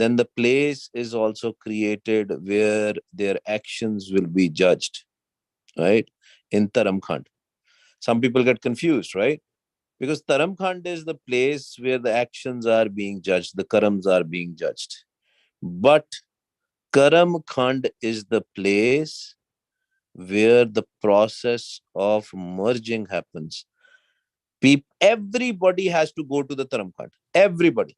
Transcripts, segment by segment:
then the place is also created where their actions will be judged, right? In Karam Khand. Some people get confused, right? Because Karam Khand is the place where the actions are being judged, the karams are being judged. But Karam Khand is the place where the process of merging happens. Everybody has to go to the Karam Khand. Everybody.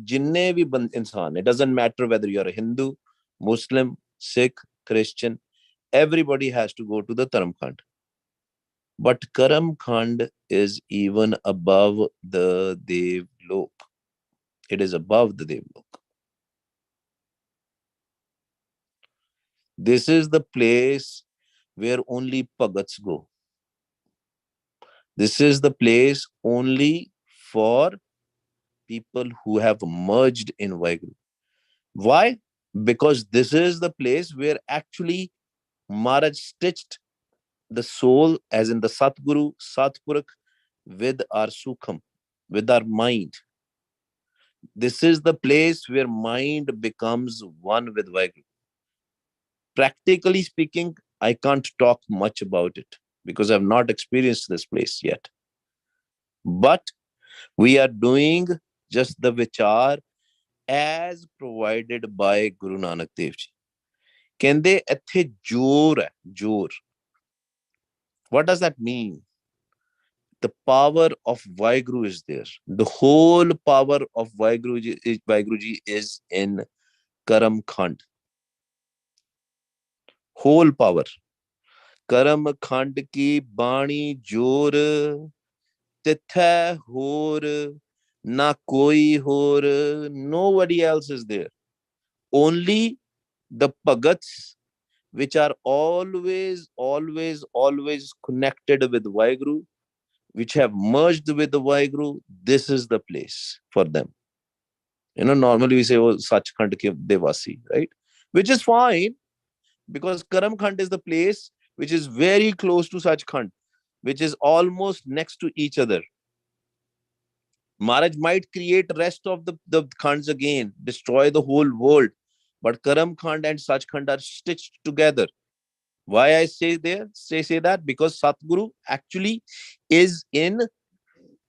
जिन्ने भी इंसान, it doesn't matter whether you're a Hindu, Muslim, Sikh, Christian, everybody has to go to the Karam Khand. But Karam Khand is even above the Devlok. It is above the Devlok. This is the place where only Pagats go. This is the place only for people who have merged in Vaheguru. Why? Because this is the place where actually Maharaj stitched the soul, as in the Satguru, Satpurak, with our Sukham, with our mind. This is the place where mind becomes one with Vaheguru. Practically speaking, I can't talk much about it because I've not experienced this place yet. But we are doing just the vichar as provided by Guru Nanak Dev Ji. Kende ਇੱਥੇ ਜੋਰ ਹੈ, ਜੋਰ. What does that mean? The power of Vaheguru is there. The whole power of Vaheguru Ji is in Karam Khand. Whole power. Karam Khand ki bani jor titha hor na koi hor. Nobody else is there. Only the Pagats, which are always, always, always connected with Vaheguru, which have merged with the Vaheguru, this is the place for them. Normally we say, oh, Sachkhand ke Devasi, right? Which is fine, because Karam Khand is the place which is very close to Sachkhand, which is almost next to each other. Maharaj might create rest of the Khands again, destroy the whole world, but Karam Khand and Sachkhand are stitched together. Why I say that? Because Satguru actually is in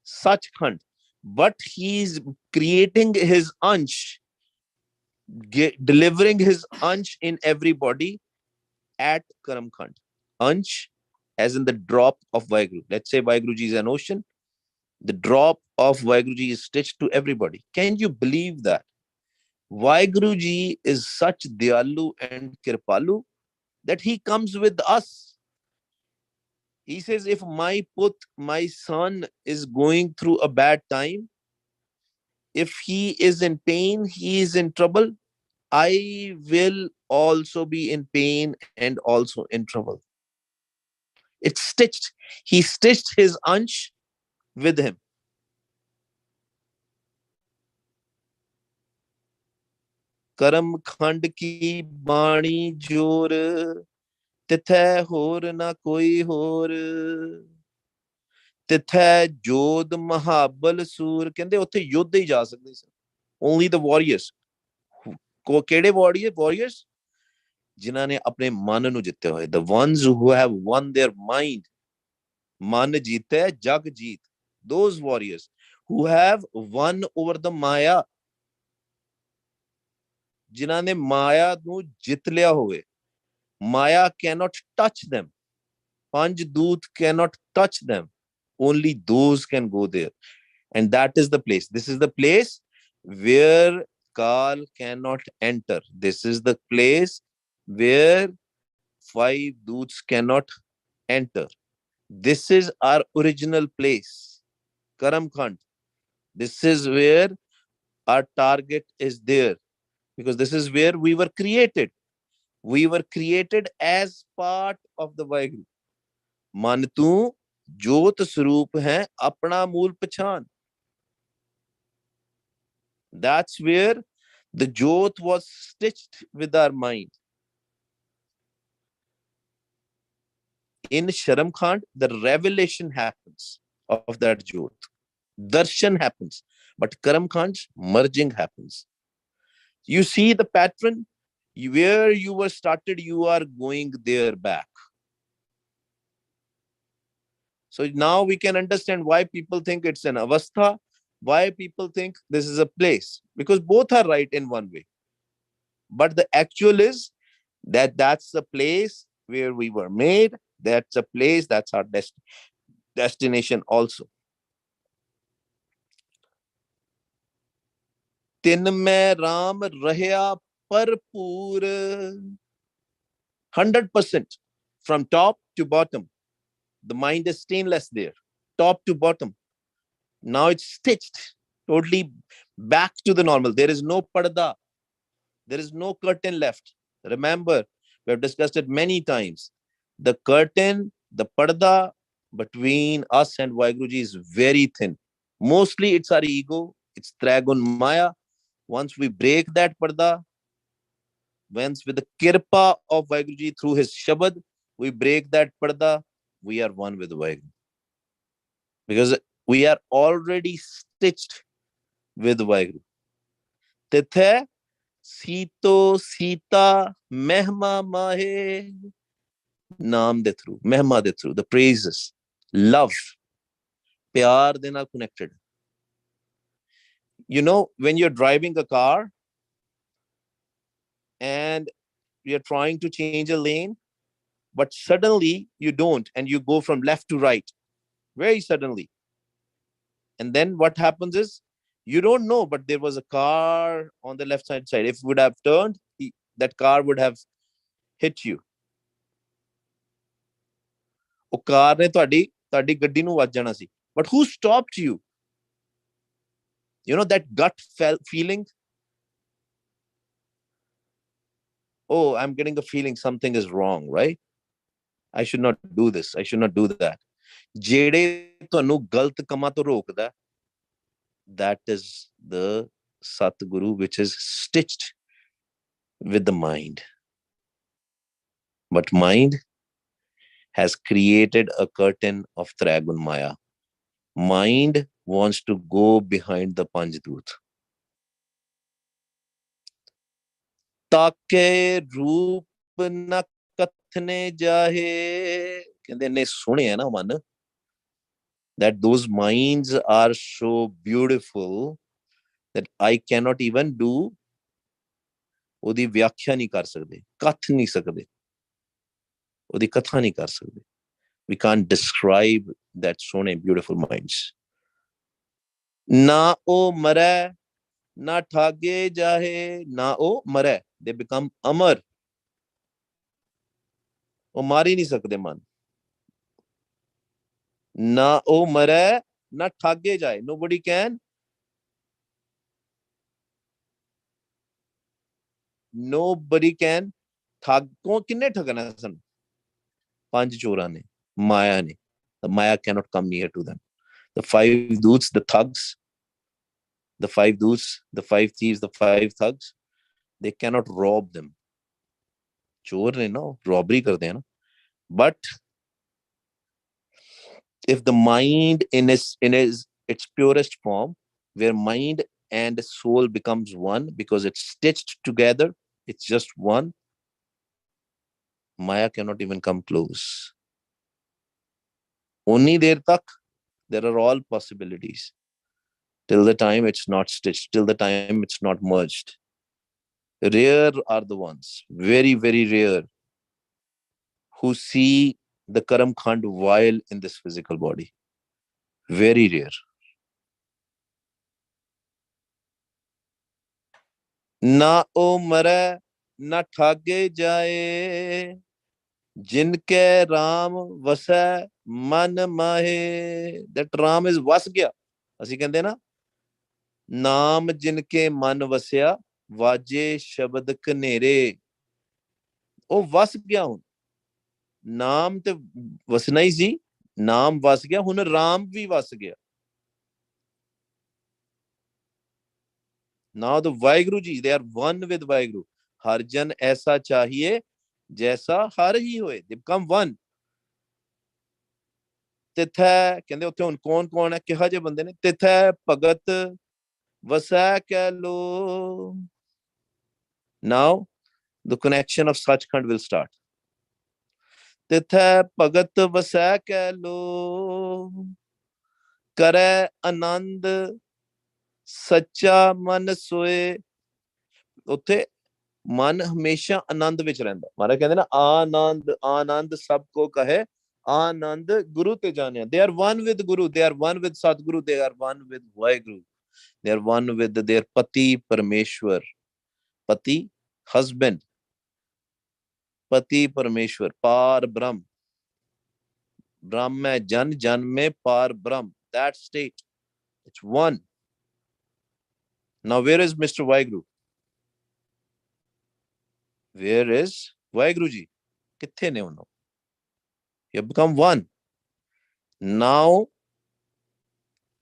Sachkhand, but he's creating his ansh, delivering his ansh in everybody at Karam Khand. Ansh, as in the drop of Vaheguru. Let's say Vaheguru Ji is an ocean. The drop of Vaheguru Ji is stitched to everybody. Can you believe that? Vaheguru Ji is such Dayalu and Kirpalu that he comes with us. He says, if my put, my son is going through a bad time, if he is in pain, he is in trouble, I will also be in pain and also in trouble. It's stitched. He stitched his ansh with him. Karam Khand ki bani jor, tithai hor na koi hor. Tithai jod mahabal sur. Kende utthe yodh hi ja sakde sir. Only the warriors. Kede warriors? जिन्हों ने अपने मन ਨੂੰ ਜਿੱਤੇ ਹੋਏ, the ones who have won their mind. ਮਨ ਜੀਤੇ ਜਗ ਜੀਤ. Those warriors who have won over the Maya, ਜਿਨ੍ਹਾਂ ਨੇ ਮਾਇਆ ਨੂੰ ਜਿੱਤ ਲਿਆ ਹੋਵੇ. Maya cannot touch them. Panj Doot cannot touch them. Only those can go there. And that is the place. This is the place where Kal cannot enter. This is the place where five Doots cannot enter. This is our original place, Karam Khand. This is where our target is there, because this is where we were created. We were created as part of the Vaheguru. Man tu jot swaroop hai, apna mool pachan. That's where the jot was stitched with our mind. In Sharam Khand, the revelation happens of that jot. Darshan happens. But Karam Khand's merging happens. You see the pattern. Where you were started, you are going there back. So now we can understand why people think it's an avastha, why people think this is a place, because both are right in one way. But the actual is that that's the place where we were made. That's a place, that's our destination also. Tin mein Ram rahya parpoor. 100% from top to bottom. The mind is stainless there, top to bottom. Now it's stitched totally back to the normal. There is no parda, there is no curtain left. Remember, we have discussed it many times. The curtain, the parda between us and Vaiguruji is very thin. Mostly it's our ego, it's Tragun Maya. Once we break that parda, once with the kirpa of Vaiguruji through his Shabad, we break that parda, we are one with Vaiguru. Because we are already stitched with Vaiguru. Tithe Sito Sita Mehma Mahe Naam de through, Mehma de through, the praises, love, pyar de ਨਾਲ connected. You know, when you're driving a car and you're trying to change a lane, but suddenly you don't and you go from left to right, very suddenly. And then what happens is you don't know, but there was a car on the left side. If it would have turned, that car would have hit you. ਉਹ ਕਾਰ ਨੇ ਤੁਹਾਡੀ ਤੁਹਾਡੀ ਗੱਡੀ ਨੂੰ ਵੱਜ ਜਾਣਾ ਸੀ. But who stopped you? You know that gut feeling? Oh, I'm getting a feeling something is wrong, right? I should not do this. I should not do that. ਜਿਹੜੇ ਤੁਹਾਨੂੰ ਗਲਤ ਕੰਮਾਂ ਤੋਂ ਰੋਕਦਾ, that is the Satguru which is stitched with the mind. But mind has created a curtain of Tragun Maya. Mind wants to go behind the Panjdut. ताके रूप न कथने जाहे कहते ने सुने है ना मन, that those minds are so beautiful that I cannot even do ਉਹਦੀ ਵਿਆਖਿਆ ਨਹੀਂ ਕਰ ਸਕਦੇ, ਕਥ ਨਹੀਂ ਸਕਦੇ, ਉਹਦੀ ਕਥਾ ਨਹੀਂ ਕਰ ਸਕਦੇ. We can't describe that ਸੋਹਣੇ beautiful minds. ਨਾ ਉਹ ਮਰੈ ਨਾ ਠਾਗੇ ਜਾਹੇ, ਨਾ ਉਹ ਮਰੈ, they become ਅਮਰ. ਉਹ ਮਾਰ ਹੀ ਨਹੀਂ ਸਕਦੇ ਮਨ. ਨਾ ਉਹ ਮਰੈ ਨਾ ਠਾਗੇ ਜਾਏ, nobody can ਠੱਗ ਕੋ ਕਿੰਨੇ ਠਗਣਾ ਸਨ? ਪੰਜ ਚੋਰਾਂ ਨੇ, ਮਾਇਆ ਨੇ. The Maya cannot come near to them. The five doots, the thugs, the five doots, the five thieves, the five thugs, they cannot rob them. चोर ने ना robbery करते हैं ना. But if the mind in its purest form, where mind and soul becomes one because it's stitched together, it's just one, Maya cannot even come close. Only there tak there are all possibilities. Till the time it's not stitched, till the time it's not merged. Rare are the ones, very, very rare, who see the Karam Khand while in this physical body. Very rare. Na o mare, na thage jaye, जिनके राम वसै मन माहे. That Ram is वस गया. ਅਸੀਂ ਕਹਿੰਦੇ ਨਾ, ਨਾਮ ਜਿਨਕੇ ਮਨ ਵਸਿਆ ਵਾਜੇ ਸ਼ਬਦ ਕਨੇਰੇ. ਉਹ ਵਸ ਗਿਆ ਹੁਣ. ਨਾਮ ਤੇ ਵਸਣਾ ਹੀ ਸੀ, ਨਾਮ ਵਸ ਗਿਆ, ਹੁਣ ਰਾਮ ਵੀ ਵਸ ਗਿਆ. Now the Vaiguru ji, they are one with Vaiguru. हर जन ऐसा चाहिए जैसा हर ही होए. They become one. ਤਿਥੈ ਕਹਿੰਦੇ ਉੱਥੇ ਹੁਣ ਕੌਣ ਕੌਣ ਹੈ, ਕਿਹੋ ਜਿਹੇ ਬੰਦੇ ਨੇ? ਤਿਥੈ ਭਗਤ ਵਸੈ ਕਹਿ ਲੋ. Now the connection of Sachkhand will start. Tithai Bhagat Vasai Kailo Kare Anand Sacha Man Soe. ਉੱਥੇ ਮਨ ਹਮੇਸ਼ਾ ਆਨੰਦ ਵਿੱਚ ਰਹਿੰਦਾ। ਮਹਾਰਾਜ ਕਹਿੰਦੇ ਨਾ ਆਨੰਦ ਆਨੰਦ ਸਭ ਕੋ ਕਹੇ ਆਨੰਦ ਗੁਰੂ ਤੇ ਜਾਣਿਆ। They are one with Guru, they are one with Sadguru, they are one with Vaheguru, they are one with their Pati Parmeshwar। Pati husband, Pati Parmeshwar, Par Brahm। Brahm है जन, जन में Par Brahm, that state, it's one। Now where is Mr. Vaheguru? Where is Vaheguru ji? कित्थे ने उन्हों? You have become one। Now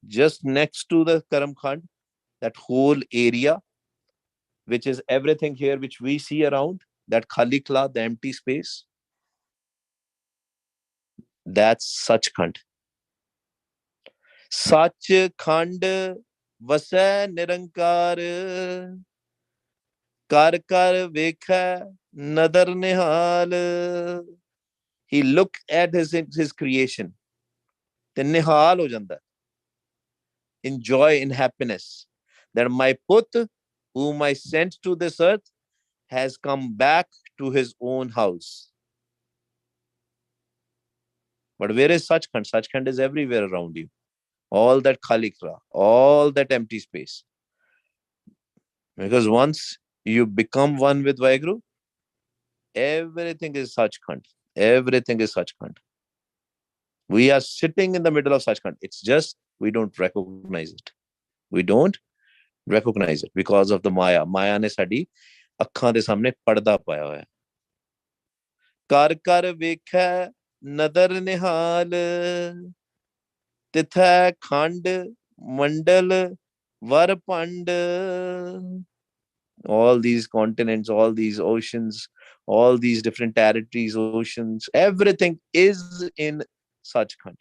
just next to the Karam Khand, that whole area, which is everything here, which we see around, that Khali Kla, the empty space, that's Sachkhand। Sachkhand vasai nirankar, kar kar vekha nadar nihal। He looked at his creation, te nihal ho janda, in joy, in happiness, that my put, whom I sent to this earth, has come back to his own house। But where is Sachkhand? Sachkhand is everywhere around you. All that Khalikra, all that empty space. Because once you become one with Vaheguru, everything is Sachkhand. Everything is Sachkhand. We are sitting in the middle of Sachkhand. It's just we don't recognize it. We don't recognize it because of the Maya. Maya ने साड़ी अखां दे सामने पर्दा पाया हुआ है। कर कर वेखै नदर निहाल, तिथै खंड मंडल वर पंड। All these continents, all these oceans, all these different territories, oceans, everything is in Sachkhand,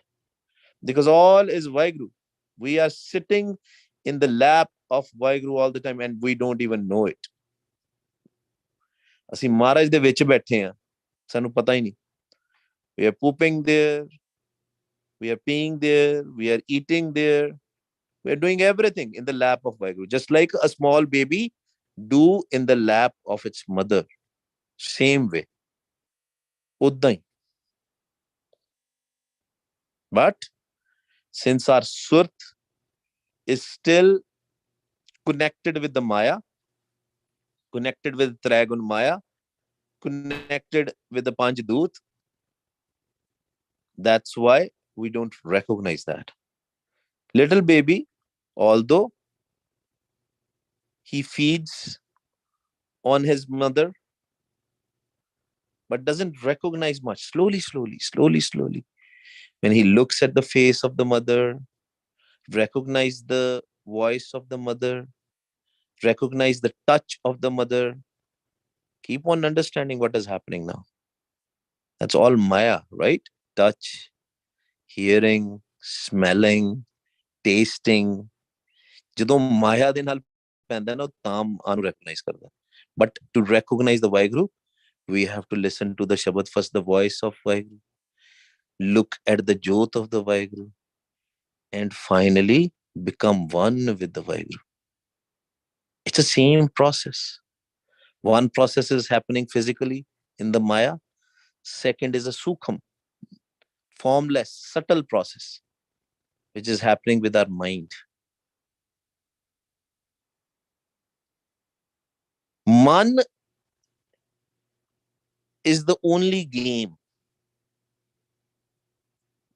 because all is Vaheguru। We are sitting in the lap of Vaheguru all the time and we don't even know it। ਅਸੀਂ ਮਹਾਰਾਜ ਦੇ ਵਿੱਚ ਬੈਠੇ ਹਾਂ, ਸਾਨੂੰ ਪਤਾ ਹੀ ਨਹੀਂ। We are pooping there, we are peeing there, we are eating there, we are doing everything in the lap of Vaheguru, just like a small baby do in the lap of its mother। Same way, ਉਦਾਂ ਹੀ। But since our Surat is still connected with the Maya, connected with Trigun Maya, connected with the Panch Dut, that's why we don't recognize that. Little baby, although he feeds on his mother, but doesn't recognize much. Slowly, slowly, slowly, slowly. When he looks at the face of the mother, recognize the voice of the mother, recognize the touch of the mother, keep on understanding what is happening now. That's all Maya, right? Touch, hearing, smelling, tasting. ਜਦੋਂ ਮਾਇਆ ਦੇ ਨਾਲ ਪੈਂਦਾ ਨਾ, ਤਾਂ ਆਨੂੰ recognize ਕਰਦਾ। But to recognize the Vaheguru, we have to listen to the Shabad first, the voice of Vaheguru, look at the Jyot of the Vaheguru, and finally become one with the Vaheguru. It's the same process. One process is happening physically in the Maya. Second is a Sukham, formless, subtle process, which is happening with our mind. Man is the only game.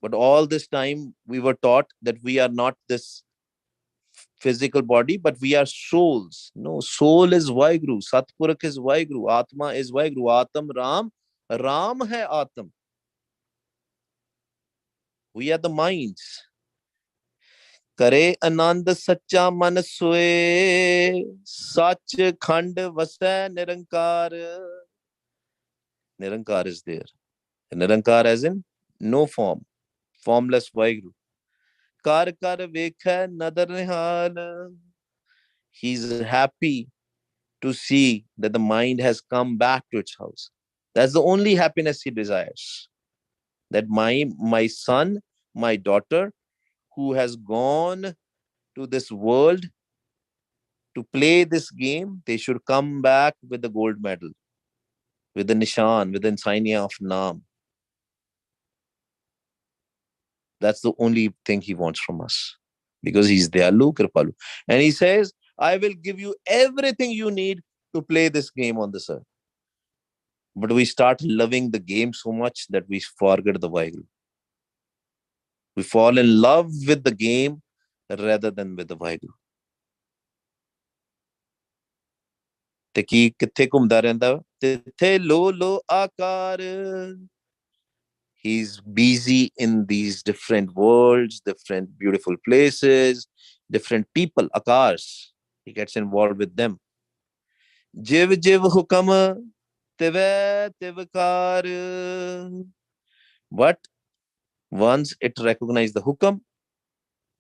But all this time we were taught that we are not this physical body, but we are souls. No, soul is Vaheguru, Satpurak is Vaheguru, Atma is Vaheguru, Atam Ram, Ram hai Atam. We are the minds. Kare Anand Sacha Man Soe, Sach Khand Vasai Nirankar. Nirankar is there. Nirankar as in no form, formless Vaheguru. Kar kar vekha nadar nihal. He's happy to see that the mind has come back to its house. That's the only happiness he desires. That my son, my daughter, who has gone to this world to play this game, they should come back with the gold medal, with the nishan, with the insignia of Naam. That's the only thing he wants from us. Because he's Dayalu Kripalu. And he says, I will give you everything you need to play this game on this earth. But we start loving the game so much that we forget the Vaheguru. We fall in love with the game rather than with the Vaheguru. ਤੇ ਕੀ ਕਿੱਥੇ ਘੁੰਮਦਾ ਰਹਿੰਦਾ ਤਿੱਥੇ ਲੋ ਲੋ ਆਕਾਰ he's busy in these different worlds, different beautiful places, different people, akars. He gets involved with them. Jiv jiv hukam tive tivkar. But once it recognizes the hukam,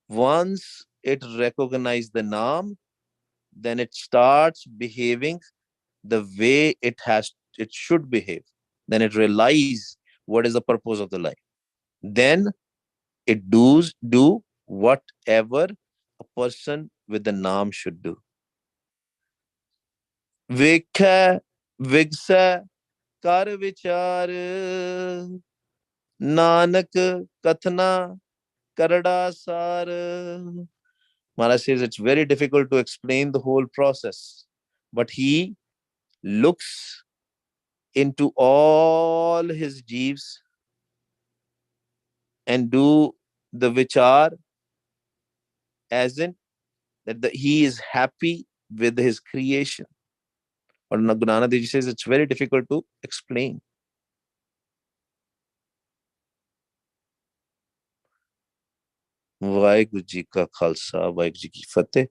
once it recognizes the naam, then it starts behaving the way it should behave. Then it realizes what is the purpose of the life. Then it do whatever a person with the naam should do. Vikha vigsa kar vichar nanak kathna karada sar. Maharaj says it's very difficult to explain the whole process, but he looks into all his jeeves and do the vichar as in that he is happy with his creation. Or Guru Nanak Dev Ji says it's very difficult to explain. Vaheguru Ji ka Khalsa, Vaheguru Ji ki Fateh.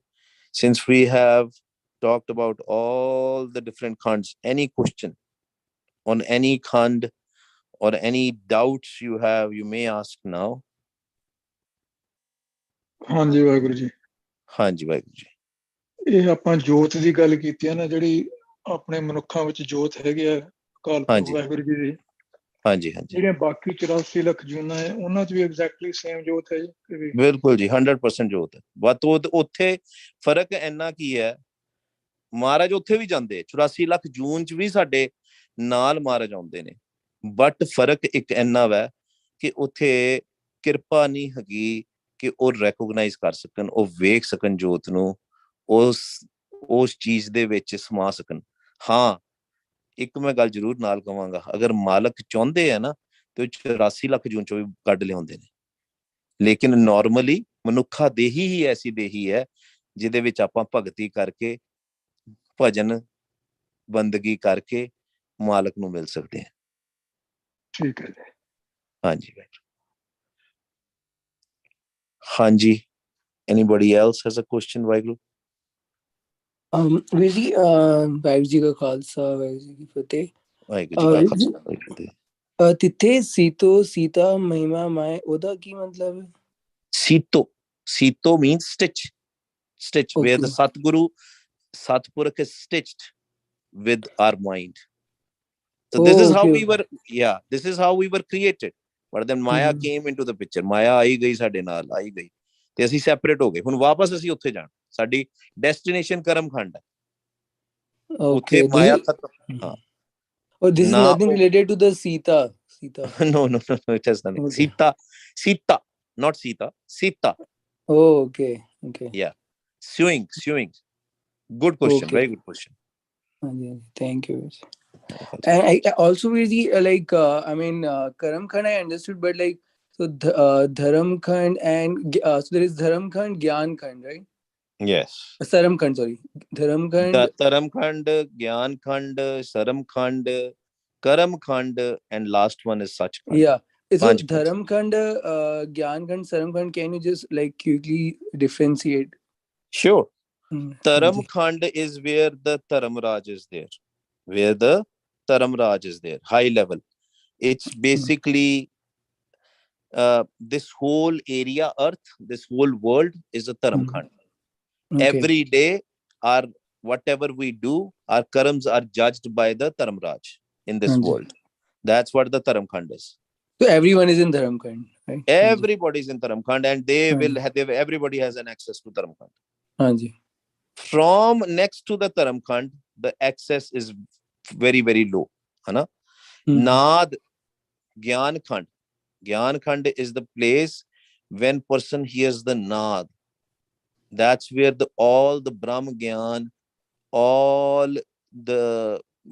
Since we have talked about all the different khands, any question on any khand or any doubts you have, you may ask now. ਹਾਂਜੀ ਵਾਹਿਗੁਰੂ ਜੀ ਹਾਂਜੀ ਵਾਹਿਗੁਰੂ ਜੀ ਇਹ ਆਪਾਂ ਜੋਤ ਦੀ ਗੱਲ ਕੀਤੀ ਹੈ ਨਾ ਜਿਹੜੀ ਆਪਣੇ ਮਨੁੱਖਾਂ ਵਿੱਚ ਜੋਤ ਹੈਗੀ ਆ ਅਕਾਲ ਪੁਰਖ ਵਾਹਿਗੁਰੂ ਜੀ ਦੀ ਹਾਂਜੀ ਹਾਂਜੀ ਜਿਹੜੀਆਂ ਬਾਕੀ 84 ਲੱਖ ਜੂਨਾਂ ਹੈ ਉਹਨਾਂ 'ਚ ਵੀ ਐਗਜ਼ੈਕਟਲੀ ਸੇਮ ਜੋਤ ਹੈ ਜੀ ਬਿਲਕੁਲ ਜੀ 100% ਜੋਤ ਹੈ ਬਟ ਉੱਥੇ ਫਰਕ ਇੰਨਾ ਕੀ ਹੈ ਮਹਾਰਾਜ ਉੱਥੇ ਵੀ ਜਾਂਦੇ 84 ਲੱਖ ਜੂਨ 'ਚ ਵੀ ਸਾਡੇ ਨਾਲ ਮਹਾਰਾਜ ਆਉਂਦੇ ਨੇ ਬਟ ਫਰਕ ਇੱਕ ਇੰਨਾ ਵੈ ਕਿ ਉੱਥੇ ਕਿਰਪਾ ਨਹੀਂ ਹੈਗੀ ਕਿ ਉਹ ਰੈਕੋਗਨਾਈਜ਼ ਕਰ ਸਕਣ ਉਹ ਵੇਖ ਸਕਣ ਜੋਤ ਨੂੰ ਉਸ ਚੀਜ਼ ਦੇ ਵਿੱਚ ਸਮਾ ਸਕਣ ਹਾਂ ਇੱਕ ਮੈਂ ਗੱਲ ਜ਼ਰੂਰ ਨਾਲ ਕਵਾਂਗਾ ਅਗਰ ਮਾਲਕ ਚਾਹੁੰਦੇ ਆ ਨਾ ਤੇ 84 ਲੱਖ ਜੂਨ 'ਚੋਂ ਵੀ ਕੱਢ ਲਿਆਉਂਦੇ ਨੇ ਲੇਕਿਨ ਨਾਰਮਲੀ ਮਨੁੱਖਾ ਦੇਹੀ ਹੀ ਐਸੀ ਦੇਹੀ ਹੈ ਜਿਹਦੇ ਵਿੱਚ ਆਪਾਂ ਭਗਤੀ ਕਰਕੇ ਭਜਨ ਬੰਦਗੀ ਕਰਕੇ ਮਾਲਕ ਨੂੰ ਮਿਲ ਸਕਦੇ ਹਾਂ ਠੀਕ ਹੈ ਜੀ ਹਾਂਜੀ ਹਾਂਜੀ anybody else has a question Waheguru ਵੀਰ ਜੀ ਵਾਹਿਗੁਰੂ ਜੀ ਕਾ ਖਾਲਸਾ ਵਾਹਿਗੁਰੂ ਜੀ ਕੀ ਫਤਿਹ ਵਾਹਿਗੁਰੂ ਜੀ ਕਾ ਖਾਲਸਾ ਵਾਹਿਗੁਰੂ ਜੀ ਕੀ ਫਤਿਹ ਤਿੱਥੇ ਸੀਤਾ ਮਹਿਮਾ ਮਾਏ ਉਹਦਾ ਕੀ ਮਤਲਬ ਹੈ ਸੀਤੋ means stitch okay. where the Satpurukh is stitched with our mind. So this is how we were this is how we were created. But then Maya came into the picture. Maya ਆਈ ਗਈ ਸਾਡੇ ਨਾਲ ਆਈ ਗਈ ਤੇ ਅਸੀਂ separate ਹੋ ਗਏ ਹੁਣ ਵਾਪਸ ਅਸੀਂ ਉੱਥੇ ਜਾਣਾ ਸਾਡੀ ਡੈਸਟੀਨੇਸ਼ਨ ਕਰਮ ਖੰਡ ਹੈ ਉੱਥੇ ਮਾਇਆ ਖਤਮ ਹਾਂ Oh, this is nothing related to the Sita. No, it has nothing. Okay. Sita, not Sita. Sita. Oh, okay. Yeah. Sewing. Good question. Okay. Very good question. Thank you. And I also really I mean, Karam Khand I understood, but like, so Dharam Khand and so there is Dharam Khand, Gyan Khand, right? Yes. Saram Khand, sorry. Dharam Khand. Dharam Khand, Gyan Khand, Saram Khand, Karam Khand, and last one is Sach Khand. Yeah. So Dharam Khand, Gyan Khand, Saram Khand, can you just like quickly differentiate? Sure. Dharam Khand is where the Dharam Raj is there. Where the Dharam Raj is there. High level. It's basically this whole area, earth, this whole world is a Dharam Khand. Okay. Every day our whatever we do, our karams are judged by the Dharamraj in this Hanji. world. That's what the Karam Khand is. So everyone is in Dharam Khand, right? Everybody is in Karam Khand, and everybody has an access to Karam Khand. Hanji. From next to the Karam Khand, the access is very, very low. Hana? Naad, Gyan Khand. Gyan Khand is the place when person hears the Naad. That's where all the Brahm Gyan, all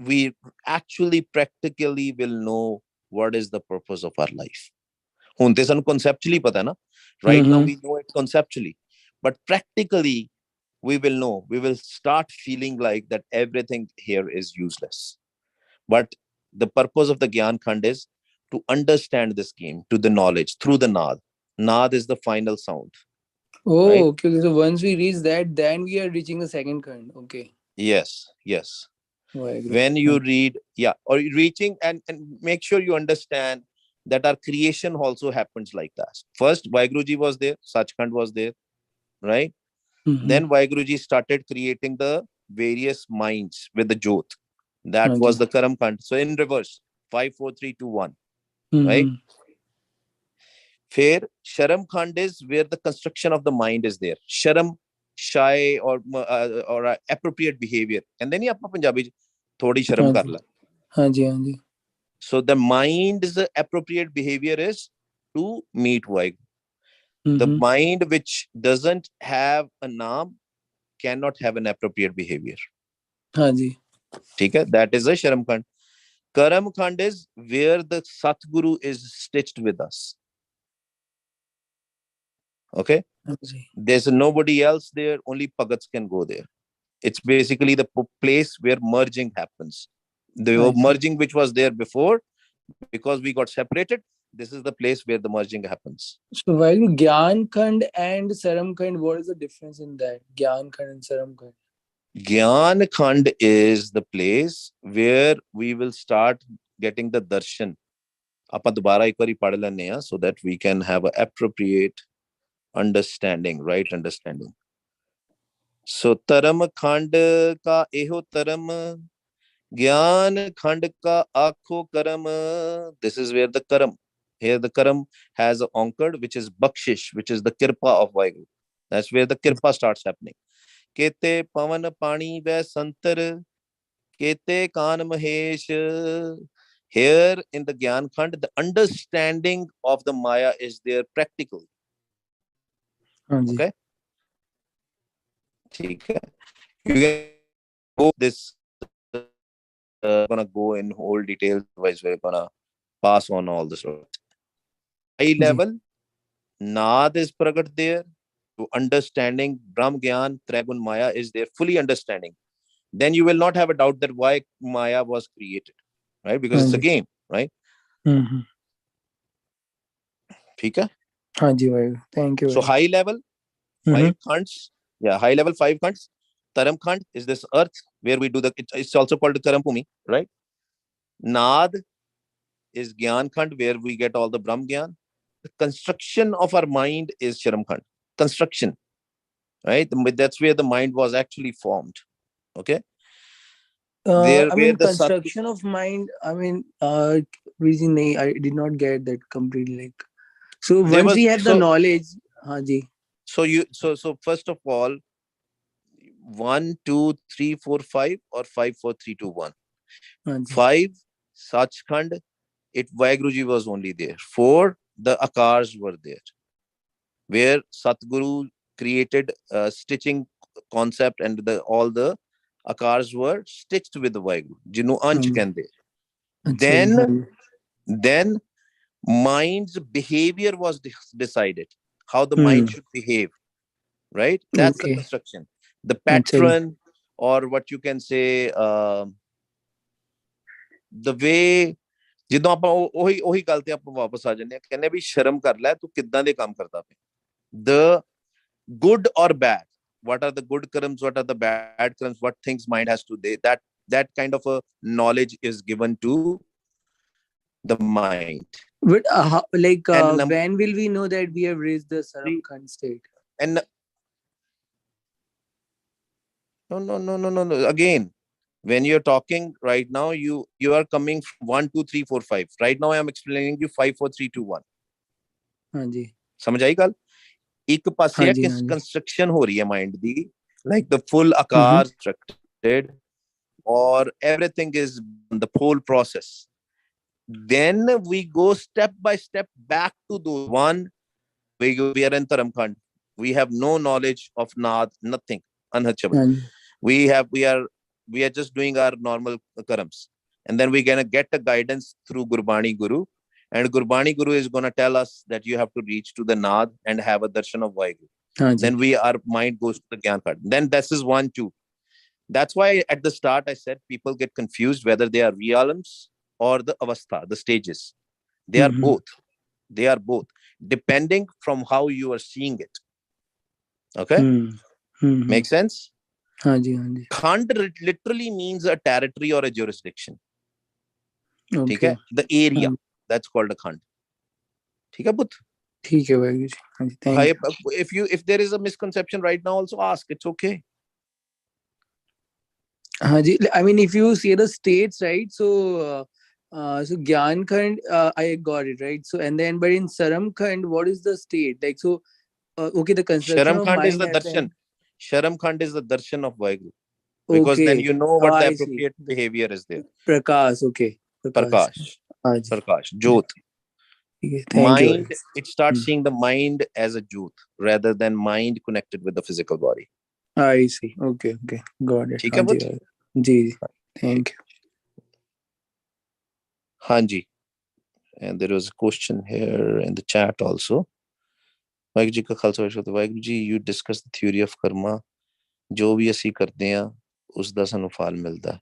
we actually practically will know what is the purpose of our life. ਹੁਣ ਤੇ ਸਾਨੂੰ conceptually ਪਤਾ ਨਾ, right now we know it conceptually, but practically we will know, we will start feeling like that everything here is useless. But the purpose of the Gyan Khand is to understand this game, to the knowledge through the Naad. Naad is the final sound. Oh, right? okay. So once we reach that, then we are reaching the second Khand. Okay. Yes, yes. Vaheguru. When you read, or reaching, and make sure you understand that our creation also happens like that. First, Vaheguruji was there, Sachkhand was there, right? Then Vaheguruji started creating the various minds with the Jyot. That was the Karam Khand. So in reverse, 5, 4, 3, 2, 1, right? Fair Sharam Khand is where the construction of the mind is there. Sharam, shy, or appropriate behavior. And then aapa Punjabi thodi sharam kar la. Hanji. So the mind's appropriate behavior is to meet Vaheguru. The mind which doesn't have a naam cannot have an appropriate behavior. Hanji. Okay? That is a Sharam Khand. Karam Khand is where the Satguru is stitched with us. Okay? There's nobody else there, only Pagats can go there. It's basically the place where merging happens. The merging which was there before, because we got separated, this is the place where the merging happens. So while Gyan Khand and Saram Khand, what is the difference in that? Gyan Khand and Saram Khand? Gyan Khand is the place where we will start getting the darshan. Aapa dobara ek bari padh lene ha, so that we can have an appropriate understanding, right understanding. So Taram Khand ka eho taram, Gyan Khand ka akho karam. This is where the karam. Here the karam has an onkard, which is bakshish, which is the kirpa of Vaheguru. That's where the kirpa starts happening. Kete pavan pani ve santar, kete kan mahesh. Here in the Gyan Khand, the understanding of the Maya is there practically. Okay? You can go this, gonna go in whole details, otherwise we're gonna pass on all this. High level, Naad is pragat there, to understanding Brahm Gyan, Trigun Maya is there, fully understanding. Then you will not have a doubt that why Maya was created, right? Because it's a game, right? Okay? Thank you. So high level, 5 khands. Yeah, high level 5 khands. Taram Khand is this earth where we do it's also called the Karam Bhumi, right? Naad is Gyan Khand where we get all the Brahm Gyan. The construction of our mind is Sharam Khand. Construction, right? That's where the mind was actually formed. Okay? Construction of mind, reason I did not get that completely. So once we have the knowledge, So first of all, 1, 2, 3, 4, 5 or 5, 4, 3, 2, 1. 5, Sachkhand, Vaheguruji was only there. 4, the Akars were there, where Satguru created a stitching concept, and all the Akars were stitched with the Vaheguru. Jinu Ansh kande. Then mind's behavior was decided. How the mind should behave. Right? That's the construction. The pattern, or what you can say, the way, ਜਦੋਂ ਆਪਾਂ ਉਹੀ ਗੱਲ ਤੇ ਆਪਾਂ ਵਾਪਸ ਆ ਜਾਂਦੇ ਆ, ਕਹਿੰਦੇ ਵੀ ਸ਼ਰਮ ਕਰ ਲੈ ਤੂੰ ਕਿੱਦਾਂ ਦੇ ਕੰਮ ਕਰਦਾ ਪਿਆ. The good or bad, what are the good karams, what are the bad karams, what things mind has to do, that kind of a knowledge is given to the mind. But when will we know that we have reached the Saram Khand state? And No. Again, when you're talking right now, you are coming from 1, 2, 3, 4, 5. Right now I am explaining you 5, 4, 3, 2, 1. हाँ जी समझ आई गल? एक पासे हाँ है जी कि हाँ जी construction हो रही है mind the, like the full हम्म आकार constructed, or everything is the whole process. Then we go step by step back to those one. We are in Karam Khand. We have no knowledge of Naad, nothing, untouchable. हाँ जी We are just doing our normal karams, and then we're gonna get a guidance through Gurbani Guru, and Gurbani Guru is gonna tell us that you have to reach to the Naad and have a darshan of Vaheguru. हाँ जी Then our mind goes to the Gyan Khand. Then this is 1, 2. That's why at the start I said people get confused whether they are realms or the avastha, the stages. They are hmm both. They are both, depending from how you are seeing it. Okay, hmm make sense? हाँ जी हाँ जी Khand literally means a territory or a jurisdiction. ठीक okay है? The area, that's called a khand. ठीक है पुत्र? ठीक है वाहिगुरु जी हाँ जी thank you If there is a misconception right now, also ask. It's okay. हाँ जी I mean if you see the states right so so Gyan Khand I got it right so and then but in Saram Khand what is the state like so okay the construction Sharam of Khand is mind the darshan. happened Sharam Khand is the darshan of Vaheguru. Because then okay you know what the I see appropriate behavior is there. Prakash okay Prakash Prakash. हाँ जी Prakash. Jyot. ठीक है thank you Mind, it starts seeing the mind as a jyot rather than mind connected with the physical body. I see okay got it ठीक हाँ है जी पुत्र? जी thank you हाँ जी. And there was a question here in the chat also. Waheguru ji ਕਾ Khalsa Waheguru ji, you discuss the theory of karma. ਜੋ ਵੀ ਅਸੀਂ ਕਰਦੇ ਆ ਉਸ ਦਾ ਸਾਨੂੰ ਫਲ ਮਿਲਦਾ.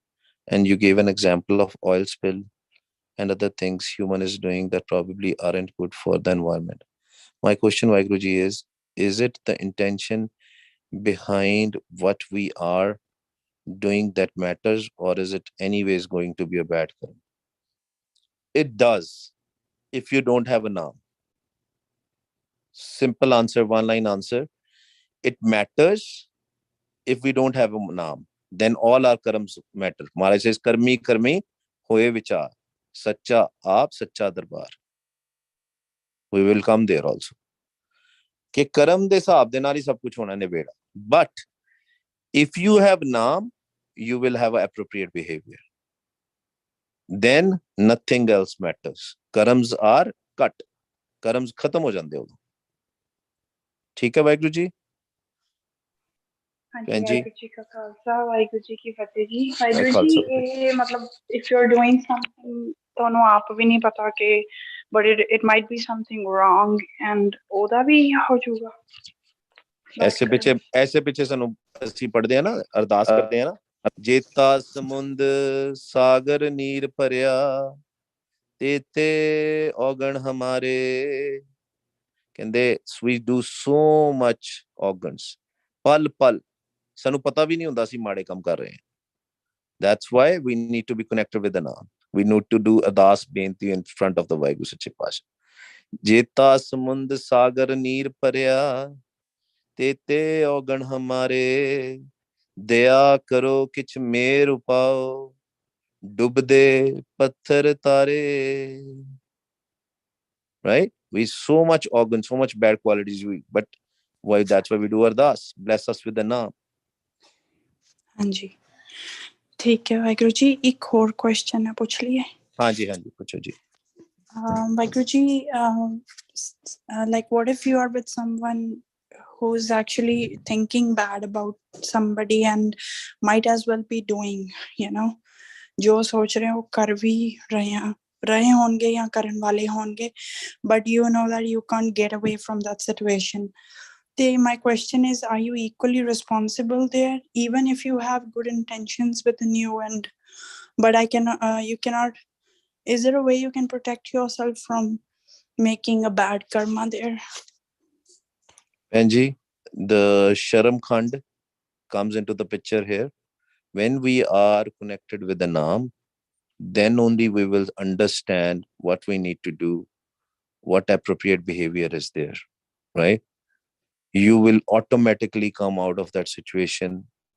And you gave an example of oil spill and other things human is doing that probably aren't good for the environment. My question, Vaiguru ji, is it the intention behind what we are doing that matters, or is it anyways going to be a bad karma? It does if you don't have a naam. Simple answer, one line answer. It matters if we don't have a naam. Then all our karmas matter. Maharaj says, karmi karmi hoye vichar. Sacha aap, sacha darbar. We will come there also. कि कर्म दे हिसाब दे नाल ही सब कुछ होना निबेड़ा. But if you have naam, you will have an appropriate behavior. Then nothing else matters. Karams are cut. Karams खत्म हो जाते हो. ठीक है वाहिगुरु जी? हाँ जी वाहिगुरु जी का खालसा वाहिगुरु जी की फतेह जी. वाहिगुरु जी ये मतलब if you are doing something ਤੁਹਾਨੂੰ ਆਪ ਵੀ ਨਹੀਂ ਪਤਾ ਕਿ but it might be something wrong and ਉਹਦਾ ਵੀ ਹੋ ਜਾਊਗਾ. ऐसे पीछे ਸਾਨੂੰ ਅਸੀਂ ਪੜਦੇ ਆ ਨਾ ਅਰਦਾਸ ਕਰਦੇ ਆ ਨਾ ਜੇਤਾ ਸਮੁੰਦ ਸਾਗਰ ਨੀਰ ਭਰਿਆ ਤੇਤੇ ਔਗਣ ਹਮਾਰੇ ਕਹਿੰਦੇ we do so much organs ਪਲ ਪਲ ਸਾਨੂੰ ਪਤਾ ਵੀ ਨਹੀਂ ਹੁੰਦਾ ਅਸੀਂ ਮਾੜੇ ਕੰਮ ਕਰ ਰਹੇ ਹਾਂ. That's why we need to be connected with the naam. We need to do ਅਰਦਾਸ ਬੇਨਤੀ in front of the Waheguru ਸੱਚੇ ਪਾਤਸ਼ਾਹ. ਜੇਤਾ ਸਮੁੰਦ ਸਾਗਰ ਨੀਰ ਭਰਿਆ तेते औगण हमारे दया करो किच मेर उपाओ डुबदे पत्थर तारे. Right? We so much organ, so much bad qualities, but why? That's why we do ardas. Bless us with the naam. हाँ जी ठीक है वाहिगुरु जी. एक और क्वेश्चन है पूछ लिए. हाँ जी पूछो जी. Waheguru ji like what if you are with someone who's actually thinking bad about somebody and might as well be doing जो सोच रहे हैं वो कर भी रहे होंगे या करने वाले होंगे but you know that you can't get away from that situation. My question is, are you equally responsible there even if you have good intentions within you and but you cannot, is there a way you can protect yourself from making a bad karma there? Benji, the Sharam Khand comes into the picture here. When we are connected with the naam, then only we will understand what we need to do, what appropriate behavior is there, right? You will automatically come out of that situation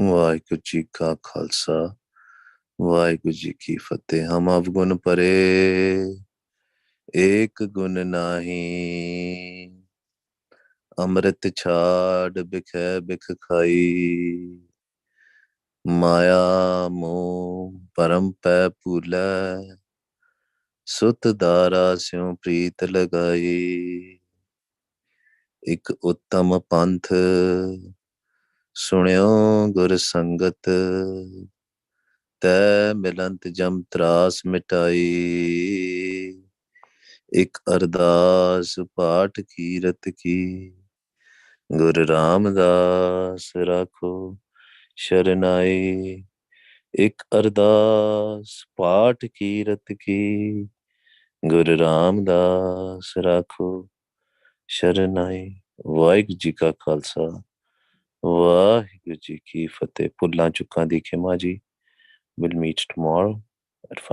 Waheguru ji ਕਾ ਖਾਲਸਾ ਵਾਹਿਗੁਰੂ ਜੀ ਕੀ ਫਤਿਹ। ਹਮ ਅਵਗੁਣ ਪਰੇ ਏਕ ਗੁਣ ਨਾਹੀ, ਅੰਮ੍ਰਿਤ ਛਾੜ ਬਿਖੈ ਬਿਖ ਖਾਈ, ਮਾਇਆ ਮੋਹ ਪਰਮ ਪੈ ਭੂਲੈ, ਸੁਤ ਦਾਰਾ ਸਿਉ ਪ੍ਰੀਤ ਲਗਾਈ। ਇੱਕ ਉੱਤਮ ਪੰਥ ਸੁਣਿਓ ਗੁਰ ਸੰਗਤ, ਤੈ ਮਿਲੰਤ ਜਮ ਤਰਾਸ ਮਿਟਾਈ। ਇੱਕ ਅਰਦਾਸ ਪਾਠ ਕੀਰਤ ਕੀ, ਗੁਰ ਰਾਮਦਾਸ ਰਾਖੋ ਸ਼ਰਨਾਈ। ਇੱਕ ਅਰਦਾਸ ਪਾਠ ਕੀਰਤ ਕੀ, ਗੁਰ ਰਾਮਦਾਸ ਰਾਖੋ ਸ਼ਰਨਾਈ। ਵਾਹਿਗੁਰੂ ਜੀ ਕਾ ਖਾਲਸਾ ਵਾਹਿਗੁਰੂ ਜੀ ਕੀ ਫਤਿਹ। ਭੁੱਲਾਂ ਚੁੱਕਾਂ ਦੀ ਖਿਮਾ ਜੀ। We'll meet tomorrow.